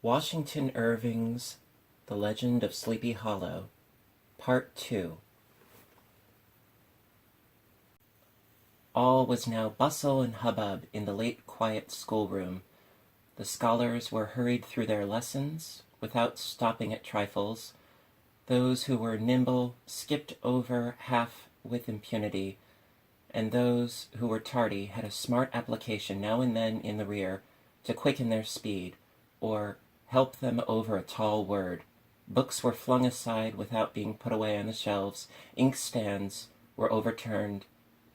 Washington Irving's The Legend of Sleepy Hollow, Part 2. All was now bustle and hubbub in the late quiet schoolroom. The scholars were hurried through their lessons, without stopping at trifles. Those who were nimble skipped over half with impunity, and those who were tardy had a smart application now and then in the rear to quicken their speed, or help them over a tall word. Books were flung aside without being put away on the shelves, inkstands were overturned,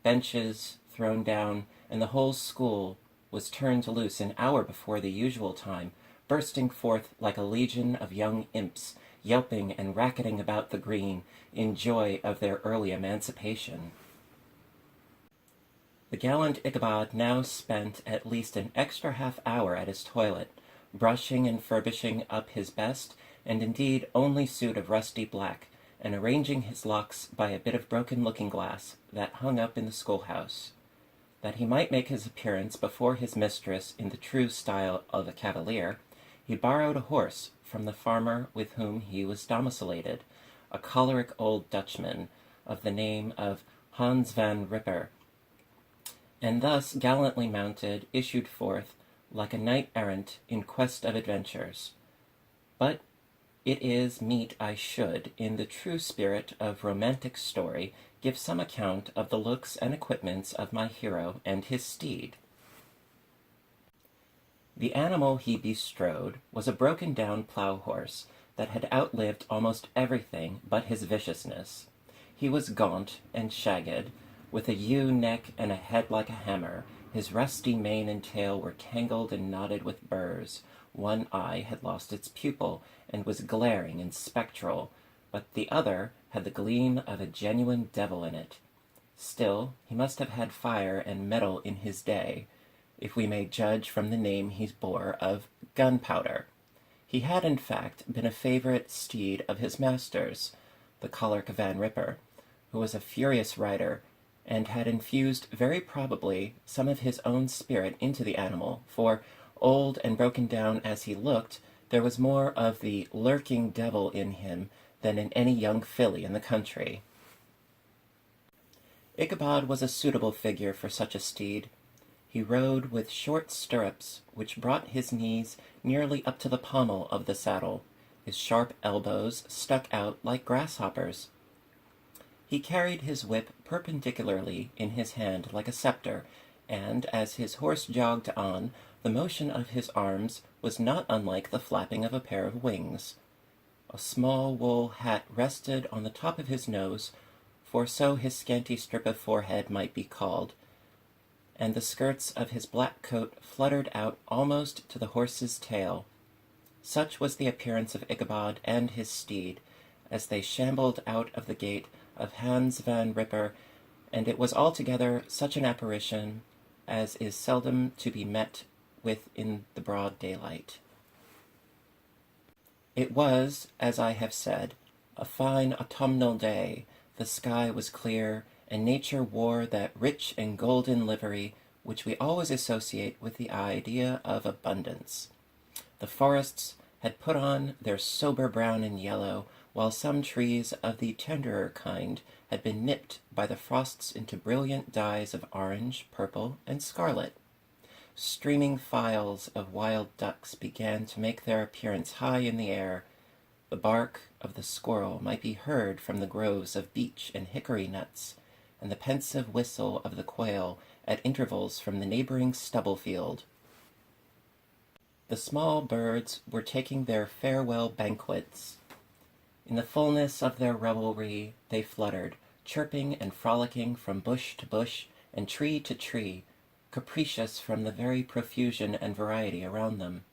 benches thrown down, and the whole school was turned loose an hour before the usual time, bursting forth like a legion of young imps, yelping and racketing about the green in joy of their early emancipation. The gallant Ichabod now spent at least an extra half-hour at his toilet, brushing and furbishing up his best, and indeed only suit of rusty black, and arranging his locks by a bit of broken looking-glass that hung up in the schoolhouse. That he might make his appearance before his mistress in the true style of a cavalier, he borrowed a horse from the farmer with whom he was domiciliated, a choleric old Dutchman of the name of Hans van Ripper, and thus gallantly mounted issued forth like a knight-errant in quest of adventures. But it is meet I should, in the true spirit of romantic story, give some account of the looks and equipments of my hero and his steed. The animal he bestrode was a broken-down plough-horse that had outlived almost everything but his viciousness. He was gaunt and shagged, with a ewe neck and a head like a hammer. His rusty mane and tail were tangled and knotted with burrs. One eye had lost its pupil, and was glaring and spectral, but the other had the gleam of a genuine devil in it. Still, he must have had fire and metal in his day, if we may judge from the name he bore of Gunpowder. He had, in fact, been a favourite steed of his master's, the choleric Van Ripper, who was a furious rider, and had infused very probably some of his own spirit into the animal, for, old and broken down as he looked, there was more of the lurking devil in him than in any young filly in the country. Ichabod was a suitable figure for such a steed. He rode with short stirrups, which brought his knees nearly up to the pommel of the saddle. His sharp elbows stuck out like grasshoppers. He carried his whip perpendicularly in his hand like a scepter, and as his horse jogged on, the motion of his arms was not unlike the flapping of a pair of wings. A small wool hat rested on the top of his nose, for so his scanty strip of forehead might be called, and the skirts of his black coat fluttered out almost to the horse's tail. Such was the appearance of Ichabod and his steed, as they shambled out of the gate of Hans van Ripper, and it was altogether such an apparition as is seldom to be met with in the broad daylight. It was, as I have said, a fine autumnal day. The sky was clear, and nature wore that rich and golden livery which we always associate with the idea of abundance. The forests had put on their sober brown and yellow, while some trees of the tenderer kind had been nipped by the frosts into brilliant dyes of orange, purple, and scarlet. Streaming files of wild ducks began to make their appearance high in the air. The bark of the squirrel might be heard from the groves of beech and hickory nuts, and the pensive whistle of the quail at intervals from the neighboring stubble field. The small birds were taking their farewell banquets. In the fullness of their revelry they fluttered, chirping and frolicking from bush to bush and tree to tree, capricious from the very profusion and variety around them.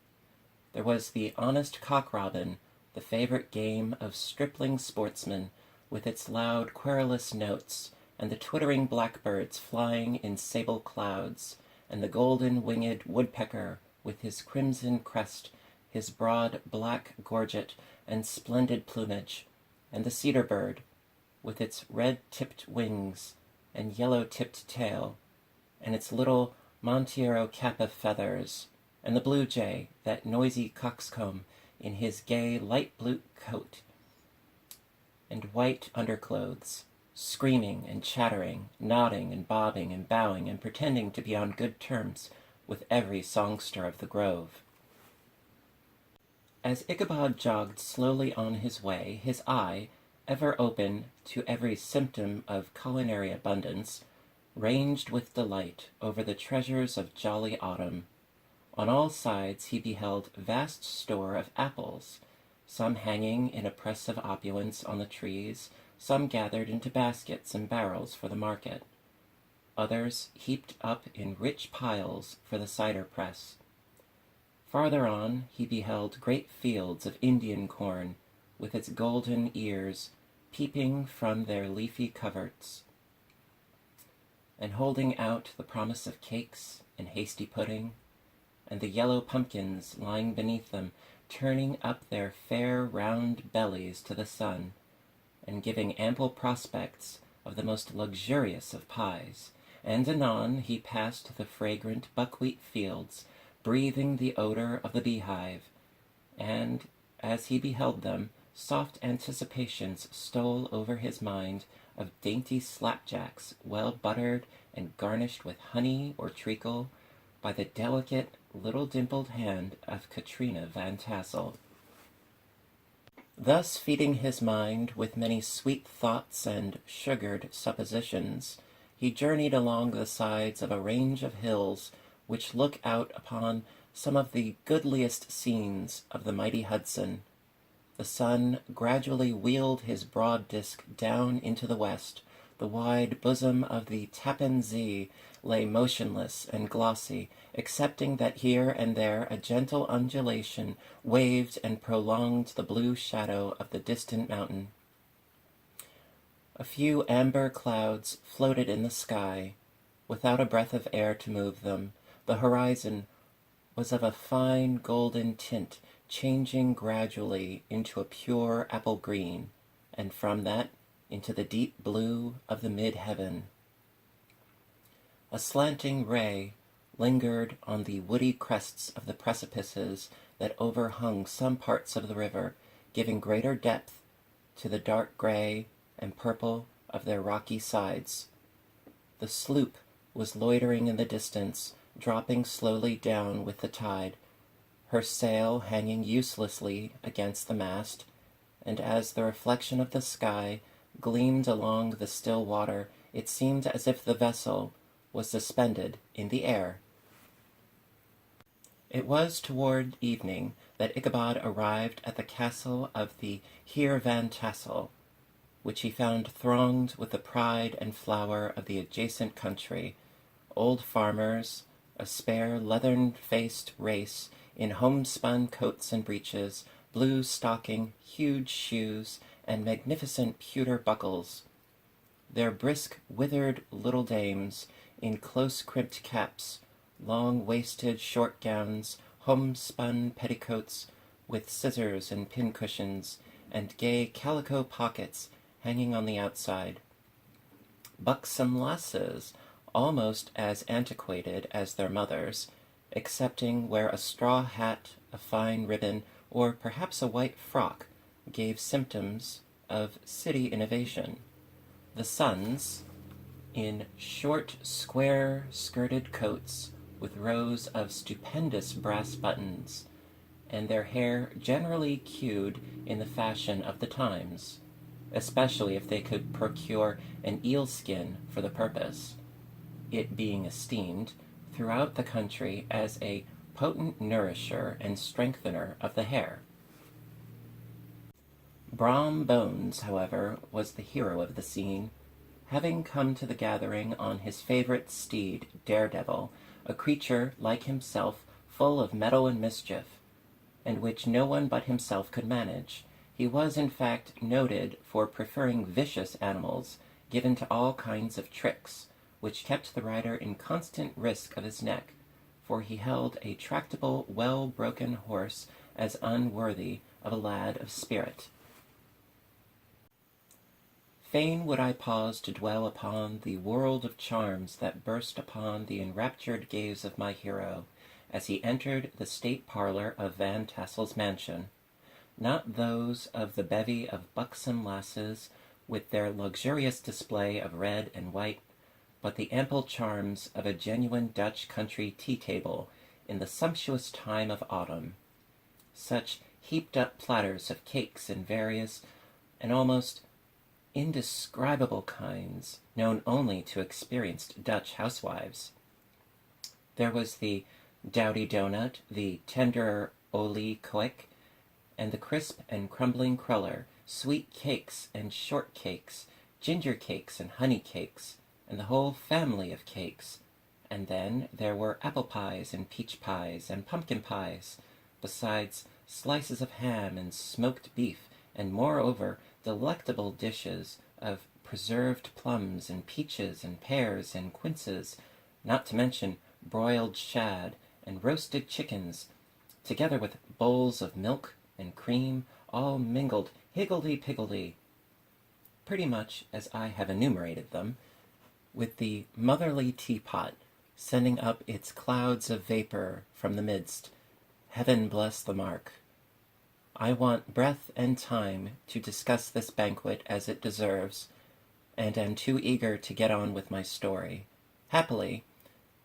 There was the honest cock-robin, the favorite game of stripling sportsmen, with its loud, querulous notes, and the twittering blackbirds flying in sable clouds, and the golden-winged woodpecker with his crimson crest, his broad black gorget and splendid plumage, and the cedar bird with its red-tipped wings and yellow-tipped tail, and its little Montiero cap of feathers, and the blue jay, that noisy coxcomb, in his gay light blue coat and white underclothes, screaming and chattering, nodding and bobbing and bowing and pretending to be on good terms with every songster of the grove. As Ichabod jogged slowly on his way, his eye, ever open to every symptom of culinary abundance, ranged with delight over the treasures of jolly autumn. On all sides he beheld vast store of apples, some hanging in a press of opulence on the trees, some gathered into baskets and barrels for the market, others heaped up in rich piles for the cider press. Farther on he beheld great fields of Indian corn, with its golden ears peeping from their leafy coverts, and holding out the promise of cakes and hasty pudding, and the yellow pumpkins lying beneath them, turning up their fair round bellies to the sun, and giving ample prospects of the most luxurious of pies. And anon he passed the fragrant buckwheat fields, breathing the odor of the beehive, and, as he beheld them, soft anticipations stole over his mind of dainty slapjacks, well buttered and garnished with honey or treacle by the delicate little dimpled hand of Katrina Van Tassel. Thus feeding his mind with many sweet thoughts and sugared suppositions, he journeyed along the sides of a range of hills which look out upon some of the goodliest scenes of the mighty Hudson. The sun gradually wheeled his broad disk down into the west. The wide bosom of the Tappan Zee lay motionless and glossy, excepting that here and there a gentle undulation waved and prolonged the blue shadow of the distant mountain. A few amber clouds floated in the sky, without a breath of air to move them. The horizon was of a fine golden tint, changing gradually into a pure apple green, and from that into the deep blue of the mid-heaven. A slanting ray lingered on the woody crests of the precipices that overhung some parts of the river, giving greater depth to the dark gray and purple of their rocky sides. The sloop was loitering in the distance, dropping slowly down with the tide, her sail hanging uselessly against the mast, and as the reflection of the sky gleamed along the still water, it seemed as if the vessel was suspended in the air. It was toward evening that Ichabod arrived at the castle of the Heer Van Tassel, which he found thronged with the pride and flower of the adjacent country, old farmers, a spare leathern-faced race in homespun coats and breeches, blue stocking, huge shoes, and magnificent pewter buckles, their brisk, withered little dames in close-crimped caps, long-waisted short gowns, homespun petticoats with scissors and pincushions, and gay calico pockets hanging on the outside. Buxom lasses, almost as antiquated as their mothers, excepting where a straw hat, a fine ribbon, or perhaps a white frock gave symptoms of city innovation. The sons, in short, square-skirted coats with rows of stupendous brass buttons, and their hair generally queued in the fashion of the times, especially if they could procure an eel skin for the purpose, it being esteemed throughout the country as a potent nourisher and strengthener of the hair. Brom Bones, however, was the hero of the scene, having come to the gathering on his favorite steed, Daredevil, a creature like himself full of mettle and mischief, and which no one but himself could manage. He was, in fact, noted for preferring vicious animals, given to all kinds of tricks, which kept the rider in constant risk of his neck, for he held a tractable, well-broken horse as unworthy of a lad of spirit. Fain would I pause to dwell upon the world of charms that burst upon the enraptured gaze of my hero as he entered the state parlor of Van Tassel's mansion, not those of the bevy of buxom lasses with their luxurious display of red and white, but the ample charms of a genuine Dutch country tea-table in the sumptuous time of autumn. Such heaped-up platters of cakes in various and almost indescribable kinds, known only to experienced Dutch housewives. There was the dowdy doughnut, the tender olie koek, and the crisp and crumbling cruller, sweet cakes and short cakes, ginger cakes and honey cakes, and the whole family of cakes. And then there were apple pies and peach pies and pumpkin pies, besides slices of ham and smoked beef, and moreover delectable dishes of preserved plums and peaches and pears and quinces, not to mention broiled shad and roasted chickens, together with bowls of milk and cream, all mingled higgledy-piggledy, pretty much as I have enumerated them, with the motherly teapot sending up its clouds of vapor from the midst. Heaven bless the mark. I want breath and time to discuss this banquet as it deserves, and am too eager to get on with my story. Happily,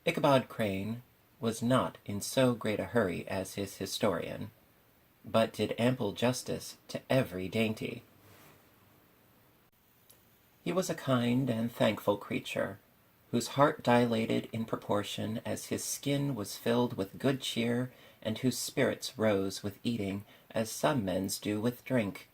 Ichabod Crane was not in so great a hurry as his historian, but did ample justice to every dainty. He was a kind and thankful creature, whose heart dilated in proportion as his skin was filled with good cheer, and whose spirits rose with eating as some men's do with drink.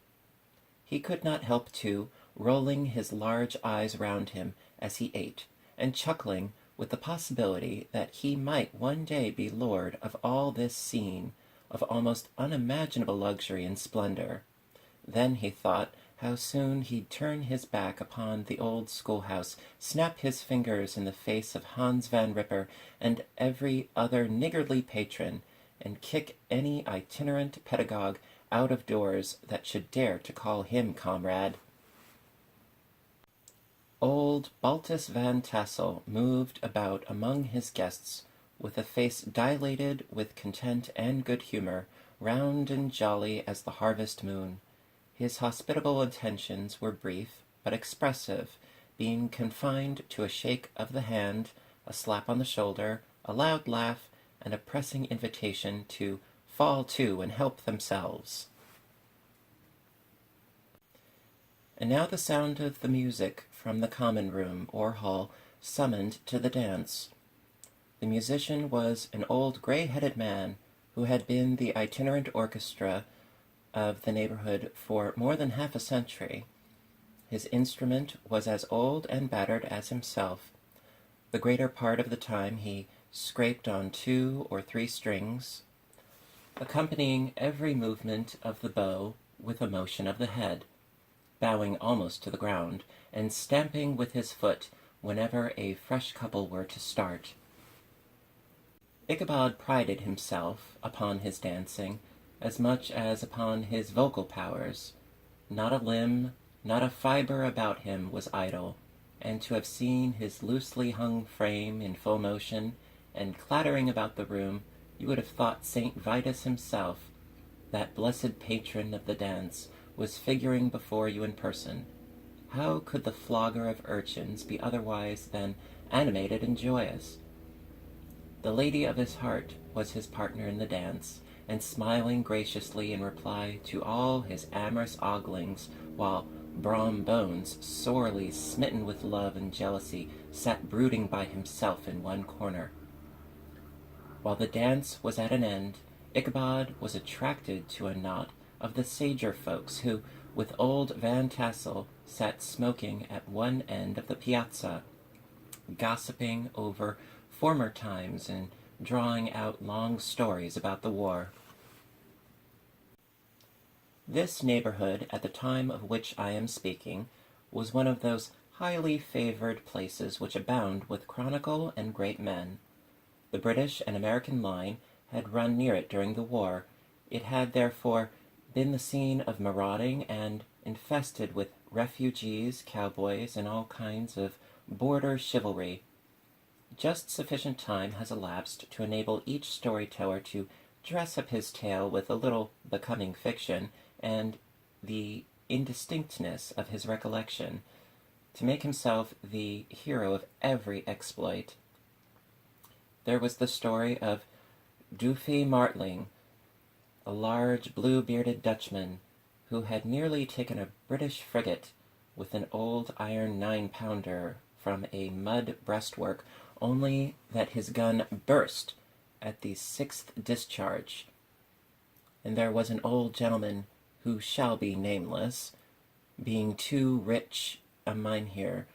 He could not help, too, rolling his large eyes round him as he ate, and chuckling with the possibility that he might one day be lord of all this scene of almost unimaginable luxury and splendor. Then he thought how soon he'd turn his back upon the old schoolhouse, snap his fingers in the face of Hans Van Ripper and every other niggardly patron, and kick any itinerant pedagogue out of doors that should dare to call him comrade. Old Baltus Van Tassel moved about among his guests with a face dilated with content and good humor, round and jolly as the harvest moon. His hospitable intentions were brief but expressive, being confined to a shake of the hand, a slap on the shoulder, a loud laugh, and a pressing invitation to fall to and help themselves. And now the sound of the music from the common room or hall summoned to the dance. The musician was an old gray-headed man who had been the itinerant orchestra of the neighborhood for more than half a century. His instrument was as old and battered as himself. The greater part of the time he scraped on 2 or 3 strings, accompanying every movement of the bow with a motion of the head, bowing almost to the ground, and stamping with his foot whenever a fresh couple were to start. Ichabod prided himself upon his dancing as much as upon his vocal powers. Not a limb, not a fibre about him was idle, and to have seen his loosely hung frame in full motion and clattering about the room, you would have thought St. Vitus himself, that blessed patron of the dance, was figuring before you in person. How could the flogger of urchins be otherwise than animated and joyous? The lady of his heart was his partner in the dance, and smiling graciously in reply to all his amorous oglings, while Brom Bones, sorely smitten with love and jealousy, sat brooding by himself in one corner. While the dance was at an end, Ichabod was attracted to a knot of the sager folks who, with old Van Tassel, sat smoking at one end of the piazza, gossiping over former times and drawing out long stories about the war. This neighborhood, at the time of which I am speaking, was one of those highly favored places which abound with chronicle and great men. The British and American line had run near it during the war. It had therefore been the scene of marauding and infested with refugees, cowboys, and all kinds of border chivalry. Just sufficient time has elapsed to enable each storyteller to dress up his tale with a little becoming fiction and the indistinctness of his recollection, to make himself the hero of every exploit. There was the story of Doofy Martling, a large blue-bearded Dutchman, who had nearly taken a British frigate with an old iron 9-pounder from a mud breastwork, only that his gun burst at the 6th discharge. And there was an old gentleman, who shall be nameless, being too rich a mynheer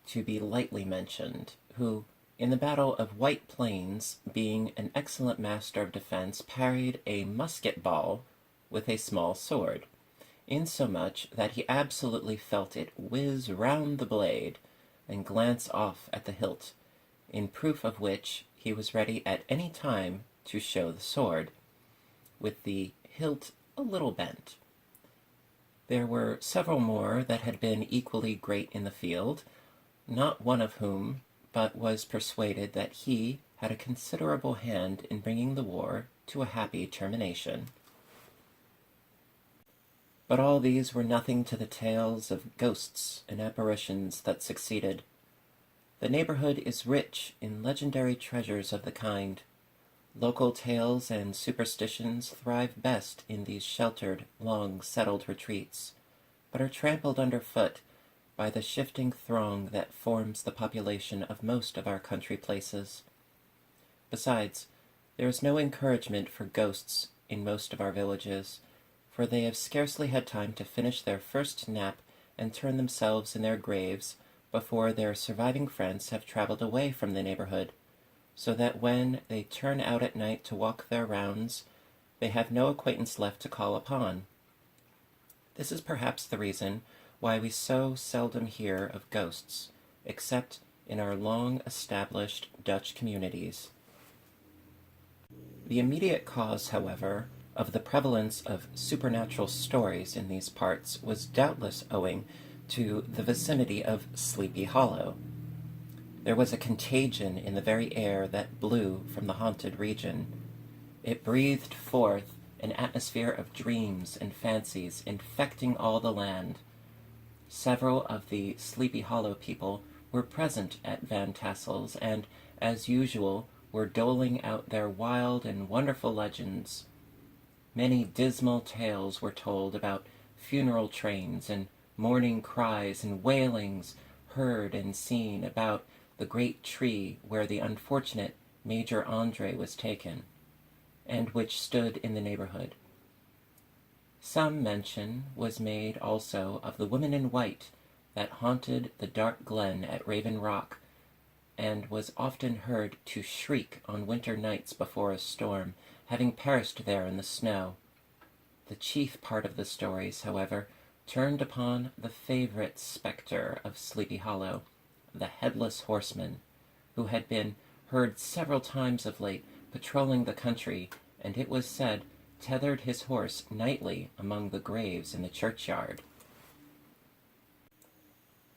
to be lightly mentioned, who, in the battle of White Plains, being an excellent master of defence, parried a musket ball with a small sword, insomuch that he absolutely felt it whiz round the blade and glance off at the hilt, in proof of which he was ready at any time to show the sword, with the hilt a little bent. There were several more that had been equally great in the field, not one of whom but was persuaded that he had a considerable hand in bringing the war to a happy termination. But all these were nothing to the tales of ghosts and apparitions that succeeded. The neighborhood is rich in legendary treasures of the kind. Local tales and superstitions thrive best in these sheltered, long-settled retreats, but are trampled underfoot by the shifting throng that forms the population of most of our country places. Besides, there is no encouragement for ghosts in most of our villages, for they have scarcely had time to finish their first nap and turn themselves in their graves before their surviving friends have traveled away from the neighborhood, so that when they turn out at night to walk their rounds, they have no acquaintance left to call upon. This is perhaps the reason why we so seldom hear of ghosts, except in our long-established Dutch communities. The immediate cause, however, of the prevalence of supernatural stories in these parts was doubtless owing to the vicinity of Sleepy Hollow. There was a contagion in the very air that blew from the haunted region. It breathed forth an atmosphere of dreams and fancies infecting all the land. Several of the Sleepy Hollow people were present at Van Tassel's, and, as usual, were doling out their wild and wonderful legends. Many dismal tales were told about funeral trains and mourning cries and wailings heard and seen about the great tree where the unfortunate Major Andre was taken, and which stood in the neighborhood. Some mention was made also of the woman in white that haunted the dark glen at Raven Rock, and was often heard to shriek on winter nights before a storm, having perished there in the snow. The chief part of the stories, however, turned upon the favorite spectre of Sleepy Hollow, the Headless Horseman, who had been heard several times of late patrolling the country, and it was said tethered his horse nightly among the graves in the churchyard.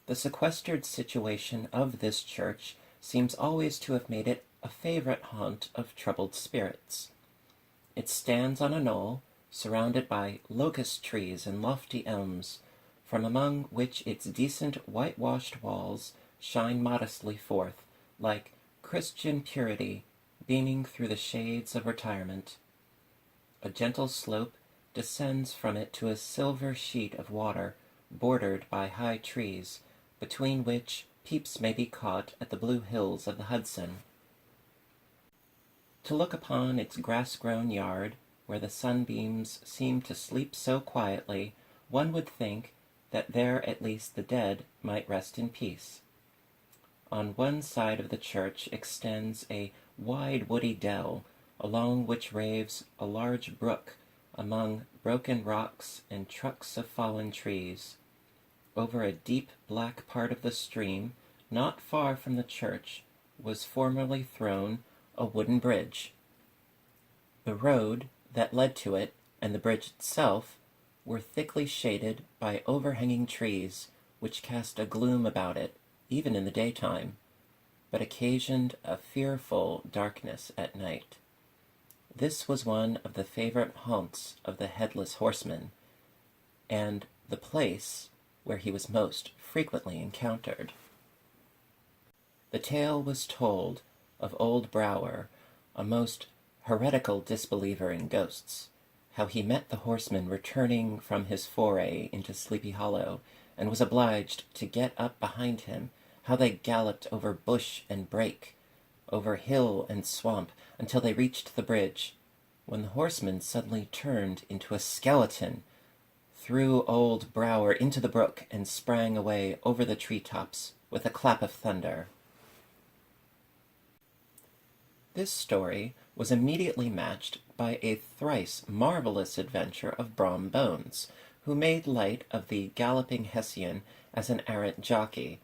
The sequestered situation of this church seems always to have made it a favorite haunt of troubled spirits. It stands on a knoll, surrounded by locust trees and lofty elms, from among which its decent whitewashed walls shine modestly forth, like Christian purity beaming through the shades of retirement. A gentle slope descends from it to a silver sheet of water, bordered by high trees, between which peeps may be caught at the blue hills of the Hudson. To look upon its grass-grown yard, where the sunbeams seem to sleep so quietly, one would think that there at least the dead might rest in peace. On one side of the church extends a wide woody dell, along which raves a large brook among broken rocks and trunks of fallen trees. over a deep black part of the stream, not far from the church, was formerly thrown a wooden bridge. The road that led to it and the bridge itself were thickly shaded by overhanging trees, which cast a gloom about it, even in the daytime, but occasioned a fearful darkness at night. This was one of the favorite haunts of the Headless Horseman, and the place where he was most frequently encountered. The tale was told of old Brower, a most heretical disbeliever in ghosts, how he met the horseman returning from his foray into Sleepy Hollow, and was obliged to get up behind him, how they galloped over bush and brake, over hill and swamp, until they reached the bridge, when the horseman suddenly turned into a skeleton, threw old Brower into the brook, and sprang away over the tree-tops with a clap of thunder. This story was immediately matched by a thrice marvelous adventure of Brom Bones, who made light of the galloping Hessian as an arrant jockey.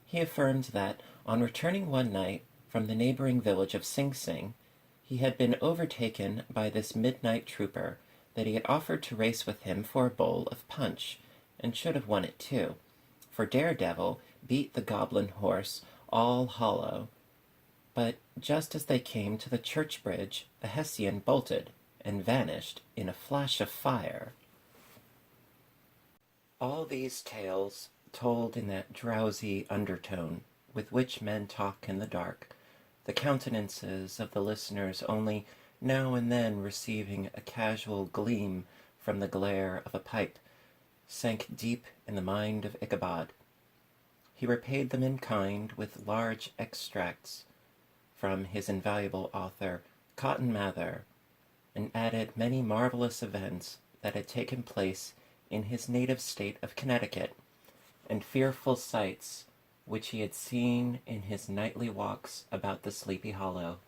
He affirmed that, on returning one night from the neighboring village of Sing Sing, he had been overtaken by this midnight trooper, that he had offered to race with him for a bowl of punch, and should have won it too, for Daredevil beat the goblin horse all hollow. But just as they came to the church bridge, the Hessian bolted and vanished in a flash of fire. All these tales, told in that drowsy undertone with which men talk in the dark, the countenances of the listeners only now and then receiving a casual gleam from the glare of a pipe, sank deep in the mind of Ichabod. He repaid them in kind with large extracts from his invaluable author, Cotton Mather, and added many marvelous events that had taken place in his native state of Connecticut, and fearful sights which he had seen in his nightly walks about the Sleepy Hollow.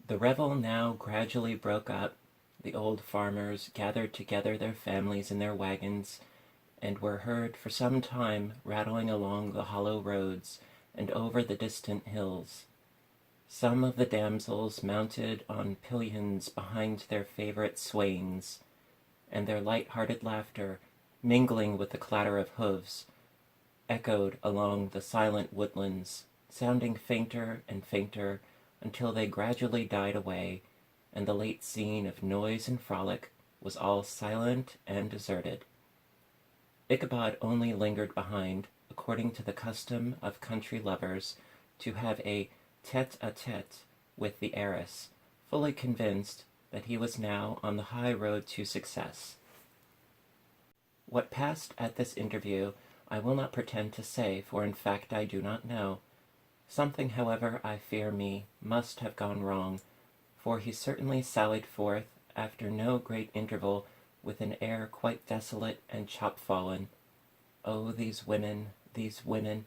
The revel now gradually broke up. The old farmers gathered together their families in their wagons, and were heard for some time rattling along the hollow roads and over the distant hills. Some of the damsels mounted on pillions behind their favorite swains, and their light-hearted laughter, mingling with the clatter of hoofs, echoed along the silent woodlands, sounding fainter and fainter until they gradually died away, and the late scene of noise and frolic was all silent and deserted. Ichabod only lingered behind, according to the custom of country lovers, to have a tete-a-tete with the heiress, fully convinced that he was now on the high road to success. What passed at this interview I will not pretend to say, for in fact I do not know. Something, however, I fear me, must have gone wrong, for he certainly sallied forth, after no great interval, with an air quite desolate and chop-fallen. Oh, these women, these women!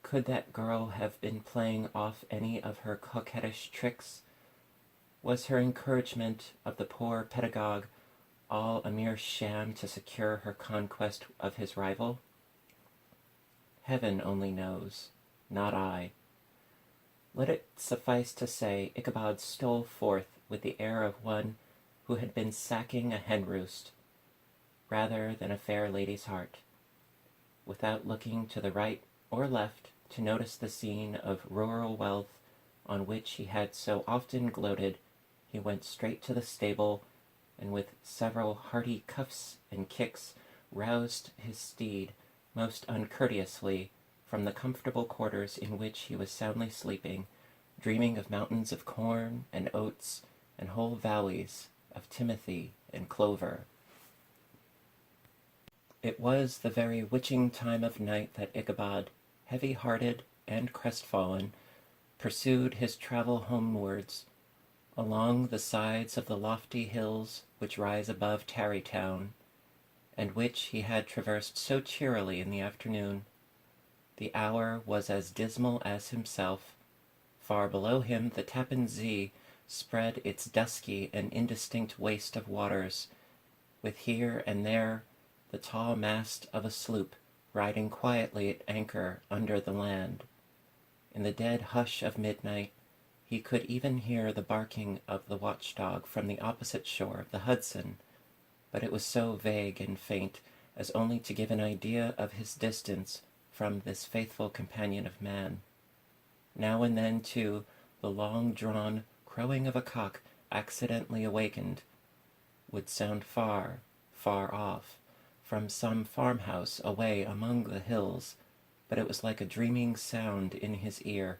Could that girl have been playing off any of her coquettish tricks? Was her encouragement of the poor pedagogue all a mere sham to secure her conquest of his rival? Heaven only knows, not I. Let it suffice to say, Ichabod stole forth with the air of one who had been sacking a hen-roost, rather than a fair lady's heart. Without looking to the right or left to notice the scene of rural wealth on which he had so often gloated, he went straight to the stable, and with several hearty cuffs and kicks roused his steed most uncourteously from the comfortable quarters in which he was soundly sleeping, dreaming of mountains of corn and oats and whole valleys of timothy and clover. It was the very witching time of night that Ichabod, heavy-hearted and crestfallen, pursued his travel homewards, along the sides of the lofty hills which rise above Tarrytown, and which he had traversed so cheerily in the afternoon. The hour was as dismal as himself. Far below him the Tappan Zee spread its dusky and indistinct waste of waters, with here and there the tall mast of a sloop riding quietly at anchor under the land. In the dead hush of midnight, he could even hear the barking of the watchdog from the opposite shore of the Hudson, but it was so vague and faint as only to give an idea of his distance from this faithful companion of man. Now and then, too, the long-drawn crowing of a cock accidentally awakened would sound far, far off, from some farmhouse away among the hills, but it was like a dreaming sound in his ear.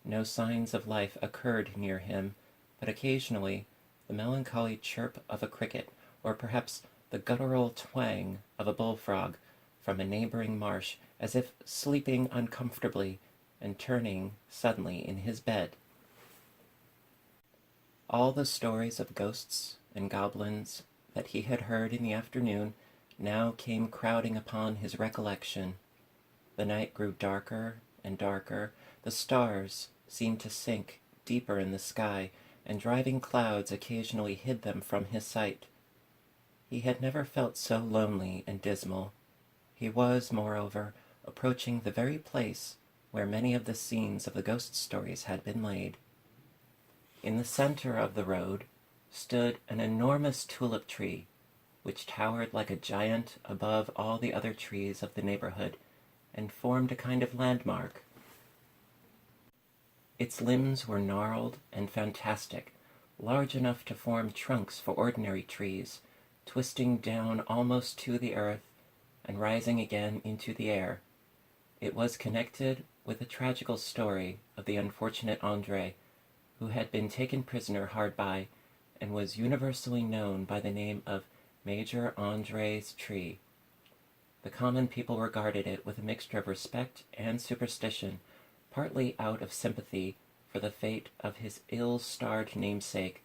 No signs of life occurred near him, but occasionally the melancholy chirp of a cricket, or perhaps the guttural twang of a bullfrog from a neighboring marsh, as if sleeping uncomfortably and turning suddenly in his bed. All the stories of ghosts and goblins that he had heard in the afternoon now came crowding upon his recollection. The night grew darker and darker. The stars seemed to sink deeper in the sky, and driving clouds occasionally hid them from his sight. He had never felt so lonely and dismal. He was, moreover, approaching the very place where many of the scenes of the ghost stories had been laid. In the center of the road stood an enormous tulip tree, which towered like a giant above all the other trees of the neighborhood, and formed a kind of landmark. Its limbs were gnarled and fantastic, large enough to form trunks for ordinary trees, twisting down almost to the earth and rising again into the air. It was connected with the tragical story of the unfortunate André, who had been taken prisoner hard by, and was universally known by the name of Major André's tree. The common people regarded it with a mixture of respect and superstition, partly out of sympathy for the fate of his ill-starred namesake,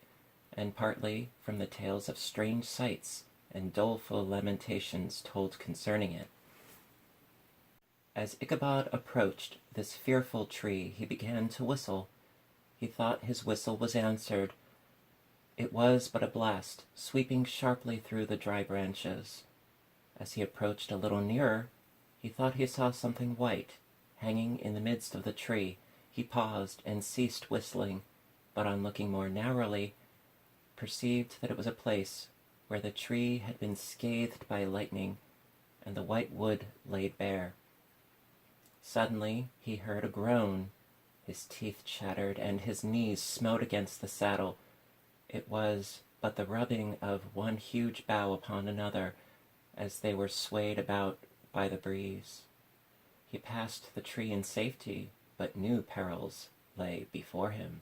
and partly from the tales of strange sights and doleful lamentations told concerning it. As Ichabod approached this fearful tree, he began to whistle. He thought his whistle was answered. It was but a blast, sweeping sharply through the dry branches. As he approached a little nearer, he thought he saw something white hanging in the midst of the tree. He paused and ceased whistling, but on looking more narrowly, perceived that it was a place where the tree had been scathed by lightning, and the white wood laid bare. Suddenly he heard a groan. His teeth chattered, and his knees smote against the saddle. It was but the rubbing of one huge bough upon another, as they were swayed about by the breeze. He passed the tree in safety, but new perils lay before him.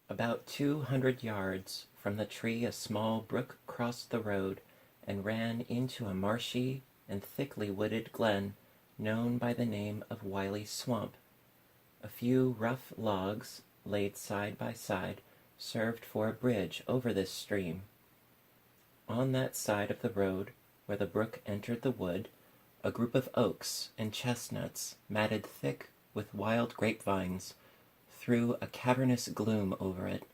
About 200 yards from the tree a small brook crossed the road and ran into a marshy and thickly wooded glen known by the name of Wiley Swamp. A few rough logs, laid side by side, served for a bridge over this stream. On that side of the road where the brook entered the wood, a group of oaks and chestnuts, matted thick with wild grapevines, threw a cavernous gloom over it.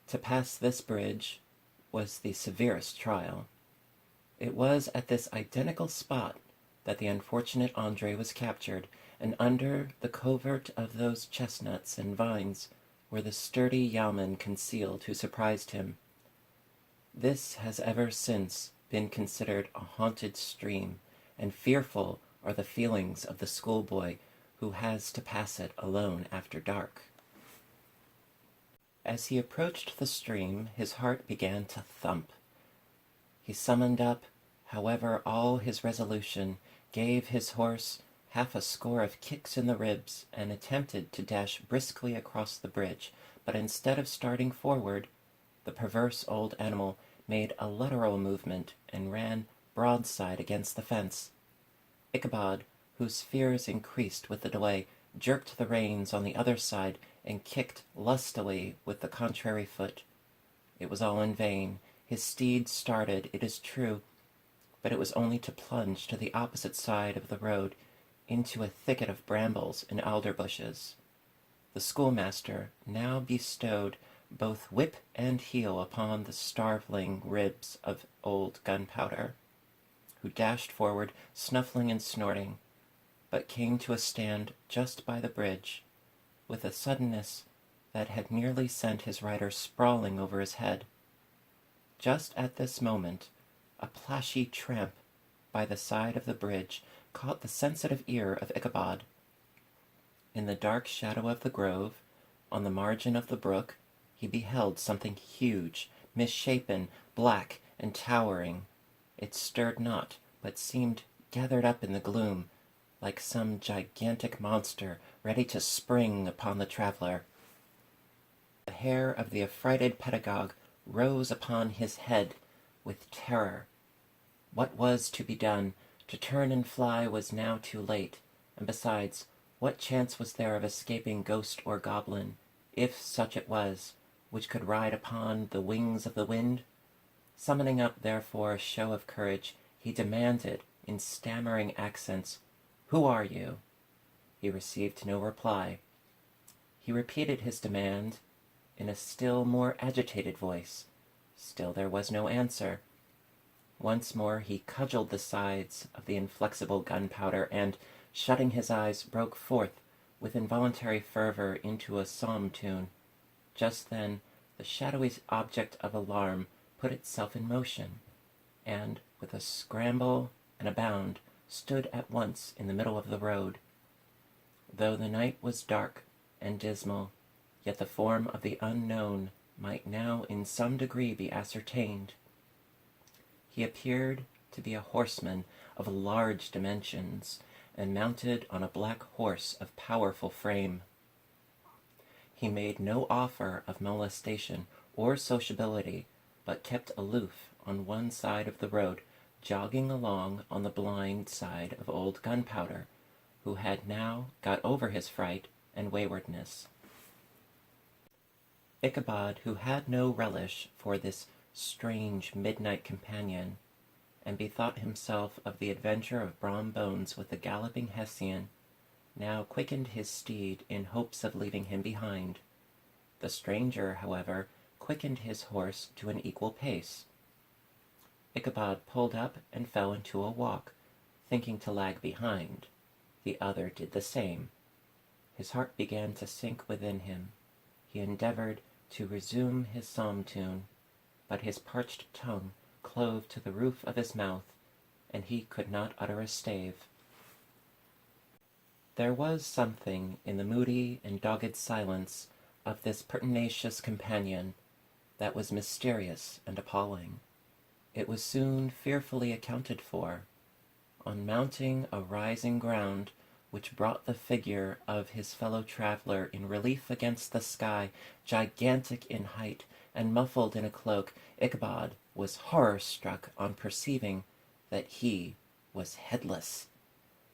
To pass this bridge was the severest trial. It was at this identical spot that the unfortunate André was captured, and under the covert of those chestnuts and vines were the sturdy yeomen concealed who surprised him. This has ever since been considered a haunted stream, and fearful are the feelings of the schoolboy who has to pass it alone after dark. As he approached the stream, his heart began to thump. He summoned up, however, all his resolution, gave his horse half a score of kicks in the ribs, and attempted to dash briskly across the bridge, but instead of starting forward, the perverse old animal made a lateral movement and ran broadside against the fence. Ichabod, whose fears increased with the delay, jerked the reins on the other side and kicked lustily with the contrary foot. It was all in vain. His steed started, it is true, but it was only to plunge to the opposite side of the road into a thicket of brambles and alder bushes. The schoolmaster now bestowed both whip and heel upon the starveling ribs of old Gunpowder. who dashed forward, snuffling and snorting, but came to a stand just by the bridge, with a suddenness that had nearly sent his rider sprawling over his head. Just at this moment, a plashy tramp by the side of the bridge caught the sensitive ear of Ichabod. In the dark shadow of the grove, on the margin of the brook, he beheld something huge, misshapen, black, and towering. It stirred not, but seemed gathered up in the gloom, like some gigantic monster ready to spring upon the traveler. The hair of the affrighted pedagogue rose upon his head with terror. What was to be done? To turn and fly was now too late, and besides, what chance was there of escaping ghost or goblin, if such it was, which could ride upon the wings of the wind? Summoning up, therefore, a show of courage, he demanded, in stammering accents, "Who are you?" He received no reply. He repeated his demand in a still more agitated voice. Still there was no answer. Once more he cudgelled the sides of the inflexible gunpowder, and, shutting his eyes, broke forth with involuntary fervor into a psalm tune. Just then the shadowy object of alarm put itself in motion, and, with a scramble and a bound, stood at once in the middle of the road. Though the night was dark and dismal, yet the form of the unknown might now in some degree be ascertained. He appeared to be a horseman of large dimensions, and mounted on a black horse of powerful frame. He made no offer of molestation or sociability, but kept aloof on one side of the road, jogging along on the blind side of old Gunpowder, who had now got over his fright and waywardness. Ichabod, who had no relish for this strange midnight companion, and bethought himself of the adventure of Brom Bones with the galloping Hessian, now quickened his steed in hopes of leaving him behind. The stranger, however, quickened his horse to an equal pace. Ichabod pulled up and fell into a walk, thinking to lag behind. The other did the same. His heart began to sink within him. He endeavored to resume his psalm tune, but his parched tongue clove to the roof of his mouth, and he could not utter a stave. There was something in the moody and dogged silence of this pertinacious companion that was mysterious and appalling. It was soon fearfully accounted for. On mounting a rising ground, which brought the figure of his fellow traveler in relief against the sky, gigantic in height and muffled in a cloak, Ichabod was horror-struck on perceiving that he was headless.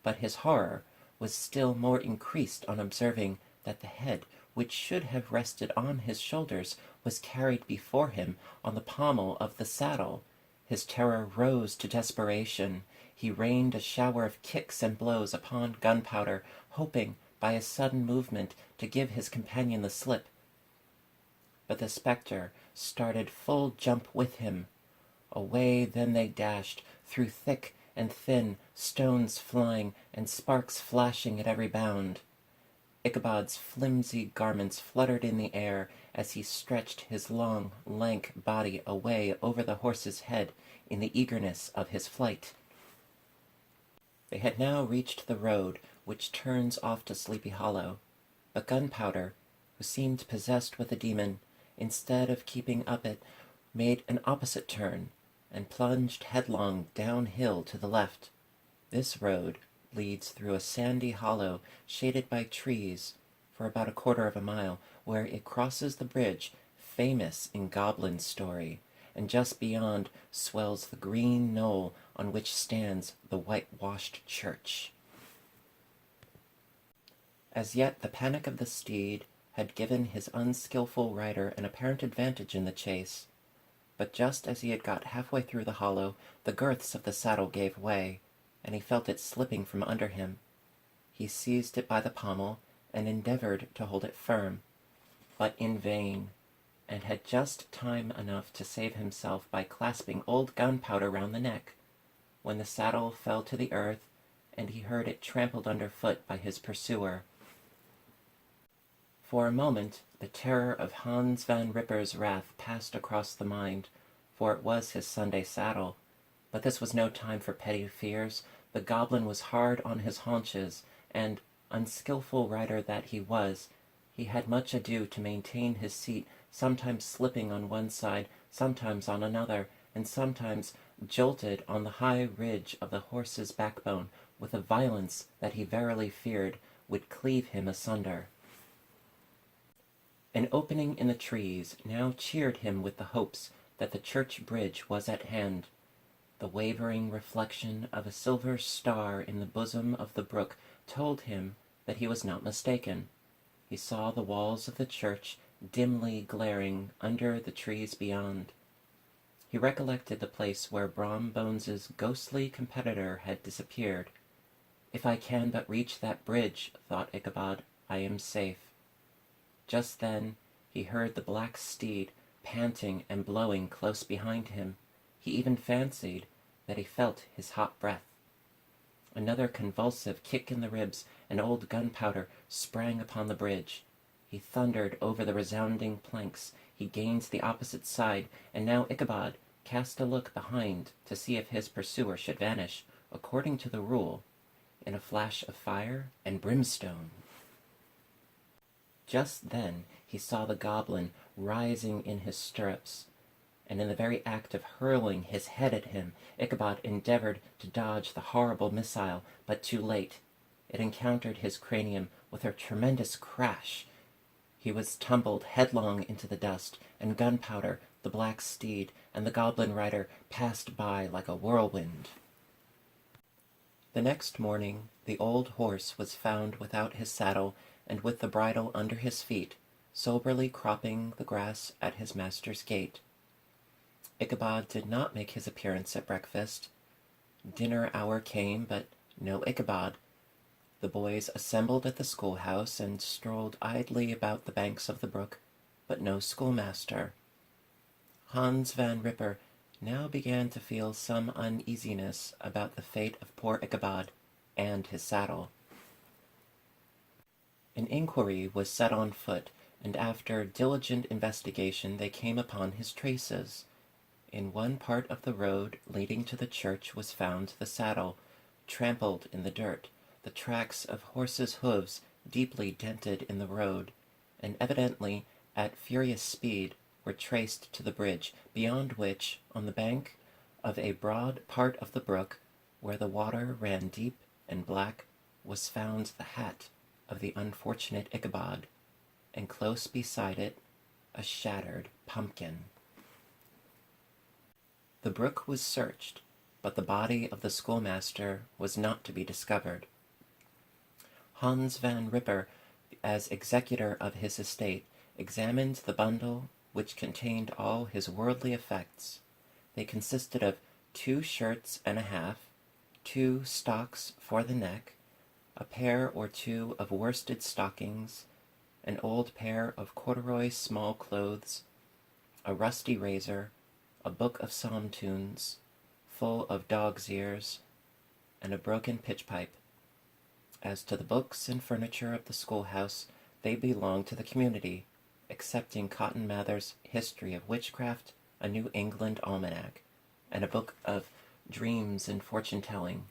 But his horror was still more increased on observing that the head, which should have rested on his shoulders, was carried before him on the pommel of the saddle. His terror rose to desperation. He rained a shower of kicks and blows upon Gunpowder, hoping by a sudden movement to give his companion the slip. But the spectre started full jump with him. Away then they dashed, through thick and thin, stones flying, and sparks flashing at every bound. Ichabod's flimsy garments fluttered in the air as he stretched his long, lank body away over the horse's head in the eagerness of his flight. They had now reached the road which turns off to Sleepy Hollow, but Gunpowder, who seemed possessed with a demon, instead of keeping up it, made an opposite turn, and plunged headlong downhill to the left. This road leads through a sandy hollow shaded by trees for about a quarter of a mile, where it crosses the bridge famous in goblin story, and just beyond swells the green knoll on which stands the whitewashed church. As yet the panic of the steed had given his unskilful rider an apparent advantage in the chase, but just as he had got halfway through the hollow, the girths of the saddle gave way, and he felt it slipping from under him. He seized it by the pommel and endeavored to hold it firm, but in vain, and had just time enough to save himself by clasping old Gunpowder round the neck. when the saddle fell to the earth, and he heard it trampled underfoot by his pursuer. For a moment the terror of Hans Van Ripper's wrath passed across the mind, for it was his Sunday saddle. But this was no time for petty fears. The goblin was hard on his haunches, and, unskilful rider that he was, he had much ado to maintain his seat, sometimes slipping on one side, sometimes on another, and sometimes jolted on the high ridge of the horse's backbone with a violence that he verily feared would cleave him asunder. An opening in the trees now cheered him with the hopes that the church bridge was at hand. The wavering reflection of a silver star in the bosom of the brook told him that he was not mistaken. He saw the walls of the church dimly glaring under the trees beyond. He recollected the place where Brom Bones's ghostly competitor had disappeared. "If I can but reach that bridge," thought Ichabod, "I am safe." Just then he heard the black steed panting and blowing close behind him. He even fancied that he felt his hot breath. Another convulsive kick in the ribs, and old Gunpowder sprang upon the bridge. He thundered over the resounding planks. He gained the opposite side, and now Ichabod cast a look behind to see if his pursuer should vanish, according to the rule, in a flash of fire and brimstone. Just then he saw the goblin rising in his stirrups, and in the very act of hurling his head at him, Ichabod endeavored to dodge the horrible missile, but too late. It encountered his cranium with a tremendous crash. He was tumbled headlong into the dust, and Gunpowder, the black steed, and the goblin rider passed by like a whirlwind. The next morning the old horse was found without his saddle, and with the bridle under his feet, soberly cropping the grass at his master's gate. Ichabod did not make his appearance at breakfast. Dinner hour came, but no Ichabod. The boys assembled at the schoolhouse and strolled idly about the banks of the brook, but no schoolmaster. Hans Van Ripper now began to feel some uneasiness about the fate of poor Ichabod and his saddle. An inquiry was set on foot, and after diligent investigation they came upon his traces. In one part of the road leading to the church was found the saddle, trampled in the dirt, the tracks of horses' hoofs deeply dented in the road, and evidently at furious speed were traced to the bridge, beyond which, on the bank of a broad part of the brook, where the water ran deep and black, was found the hat of the unfortunate Ichabod, and close beside it a shattered pumpkin. The brook was searched, but the body of the schoolmaster was not to be discovered. Hans Van Ripper, as executor of his estate, examined the bundle which contained all his worldly effects. They consisted of 2 shirts and a half, 2 stocks for the neck, a pair or 2 of worsted stockings, an old pair of corduroy small clothes, a rusty razor, a book of psalm tunes, full of dog's ears, and a broken pitch-pipe. As to the books and furniture of the schoolhouse, they belonged to the community, excepting Cotton Mather's History of Witchcraft, a New England Almanac, and a book of dreams and fortune-telling,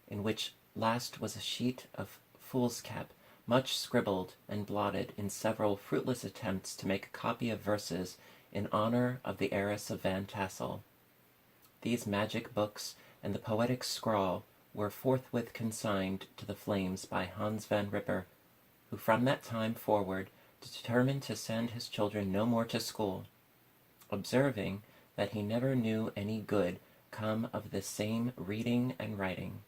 in which last was a sheet of foolscap, much scribbled and blotted in several fruitless attempts to make a copy of verses in honor of the heiress of Van Tassel. These magic books and the poetic scrawl were forthwith consigned to the flames by Hans Van Ripper, who from that time forward determined to send his children no more to school, observing that he never knew any good come of this same reading and writing.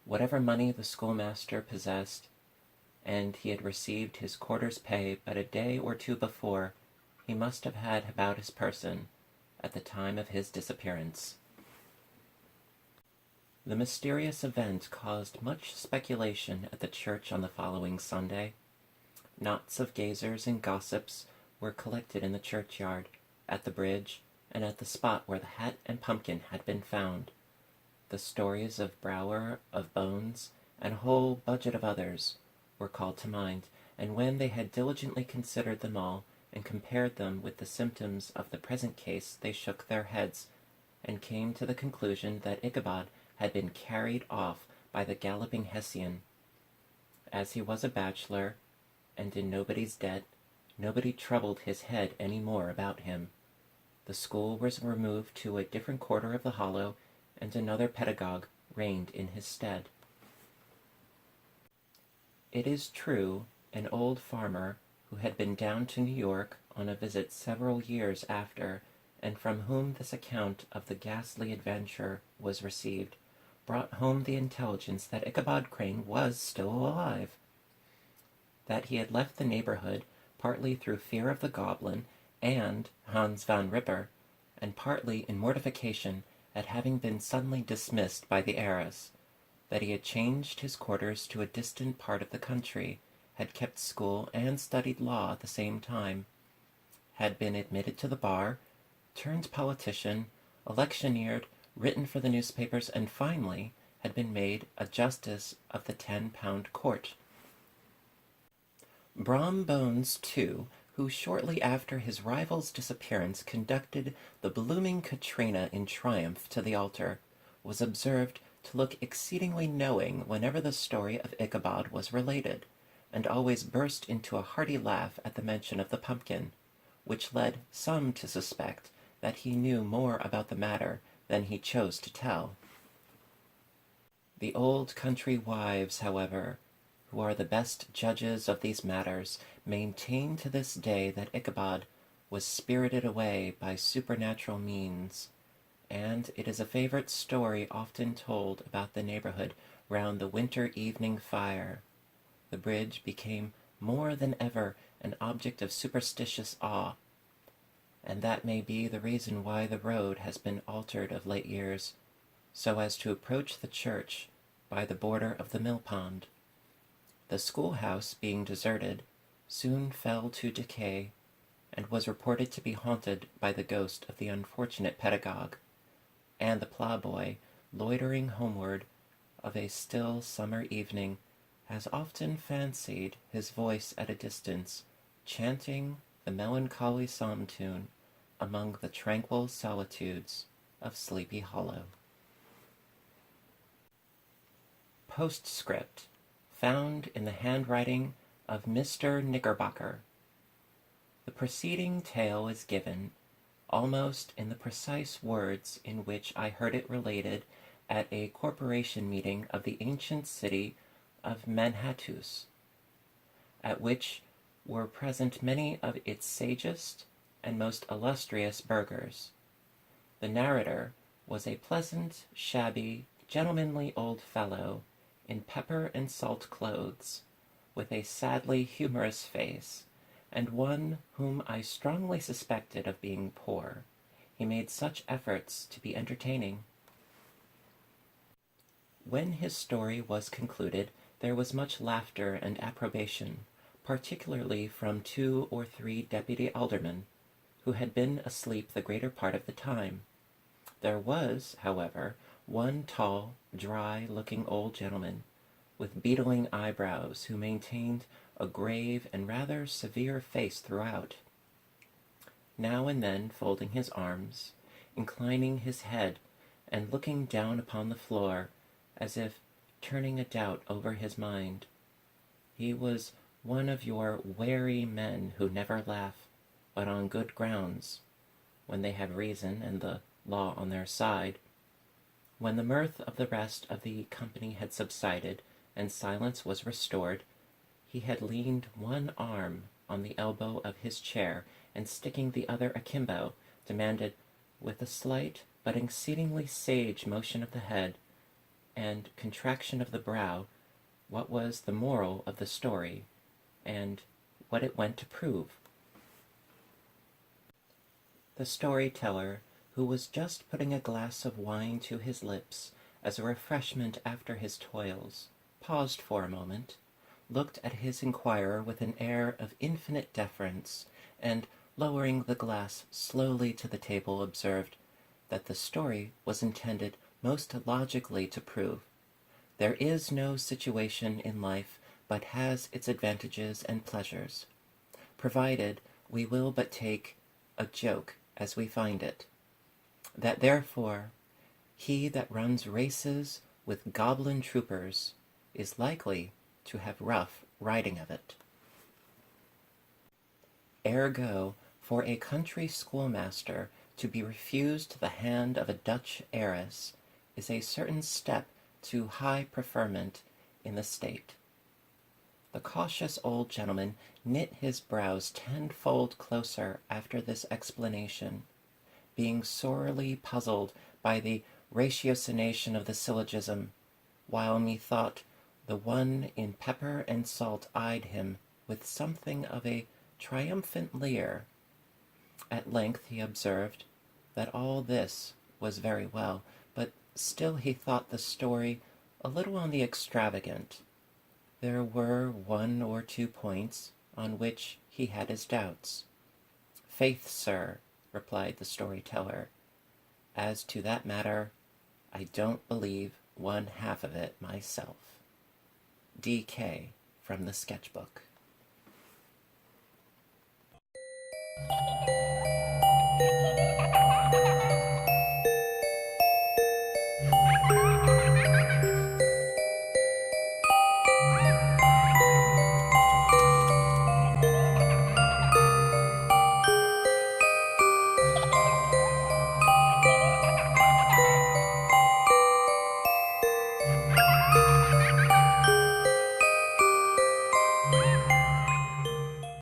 Whatever money the schoolmaster possessed, and he had received his quarter's pay but a day or 2 before, he must have had about his person at the time of his disappearance. The mysterious event caused much speculation at the church on the following Sunday. Knots of gazers and gossips were collected in the churchyard, at the bridge, and at the spot where the hat and pumpkin had been found. The stories of Brower, of Bones, and a whole budget of others were called to mind, and when they had diligently considered them all, and compared them with the symptoms of the present case, they shook their heads, and came to the conclusion that Ichabod had been carried off by the galloping Hessian. As he was a bachelor, and in nobody's debt, nobody troubled his head any more about him. The school was removed to a different quarter of the hollow, and another pedagogue reigned in his stead. It is true, an old farmer, who had been down to New York on a visit several years after, and from whom this account of the ghastly adventure was received, brought home the intelligence that Ichabod Crane was still alive, that he had left the neighborhood partly through fear of the goblin and Hans van Ripper, and partly in mortification at having been suddenly dismissed by the heiress, that he had changed his quarters to a distant part of the country, had kept school and studied law at the same time, had been admitted to the bar, turned politician, electioneered, written for the newspapers, and finally had been made a justice of the 10-pound court. Brom Bones, too, who shortly after his rival's disappearance conducted the blooming Katrina in triumph to the altar, was observed to look exceedingly knowing whenever the story of Ichabod was related, and always burst into a hearty laugh at the mention of the pumpkin, which led some to suspect that he knew more about the matter than he chose to tell. The old country wives, however, who are the best judges of these matters, maintain to this day that Ichabod was spirited away by supernatural means, and it is a favorite story often told about the neighborhood round the winter evening fire. The bridge became more than ever an object of superstitious awe, and that may be the reason why the road has been altered of late years, so as to approach the church by the border of the mill pond. The schoolhouse, being deserted, soon fell to decay, and was reported to be haunted by the ghost of the unfortunate pedagogue, and the ploughboy, loitering homeward of a still summer evening, has often fancied his voice at a distance, chanting the melancholy psalm tune among the tranquil solitudes of Sleepy Hollow. Postscript, found in the handwriting of Mr. Knickerbocker. The preceding tale is given, almost in the precise words in which I heard it related at a corporation meeting of the ancient city of Manhattus, at which were present many of its sagest and most illustrious burghers. The narrator was a pleasant, shabby, gentlemanly old fellow in pepper and salt clothes, with a sadly humorous face, and one whom I strongly suspected of being poor, he made such efforts to be entertaining. When his story was concluded, there was much laughter and approbation, particularly from 2 or 3 deputy aldermen, who had been asleep the greater part of the time. There was, however, one tall, dry-looking old gentleman, with beetling eyebrows, who maintained a grave and rather severe face throughout, now and then folding his arms, inclining his head, and looking down upon the floor, as if turning a doubt over his mind. He was one of your wary men who never laugh, but on good grounds, when they have reason and the law on their side. When the mirth of the rest of the company had subsided, and silence was restored, he had leaned one arm on the elbow of his chair, and sticking the other akimbo, demanded, with a slight but exceedingly sage motion of the head and contraction of the brow, what was the moral of the story, and what it went to prove. The storyteller, who was just putting a glass of wine to his lips as a refreshment after his toils, paused for a moment, looked at his inquirer with an air of infinite deference, and, lowering the glass slowly to the table, observed that the story was intended most logically to prove. There is no situation in life but has its advantages and pleasures, provided we will but take a joke as we find it. That therefore he that runs races with goblin troopers is likely to have rough riding of it. Ergo, for a country schoolmaster to be refused the hand of a Dutch heiress is a certain step to high preferment in the state. The cautious old gentleman knit his brows tenfold closer after this explanation, being sorely puzzled by the ratiocination of the syllogism, while methought the one in pepper and salt eyed him with something of a triumphant leer. At length he observed that all this was very well, but still he thought the story a little on the extravagant. There were 1 or 2 points on which he had his doubts. "Faith, sir," replied the storyteller, "as to that matter, I don't believe one half of it myself." D.K. from the sketchbook.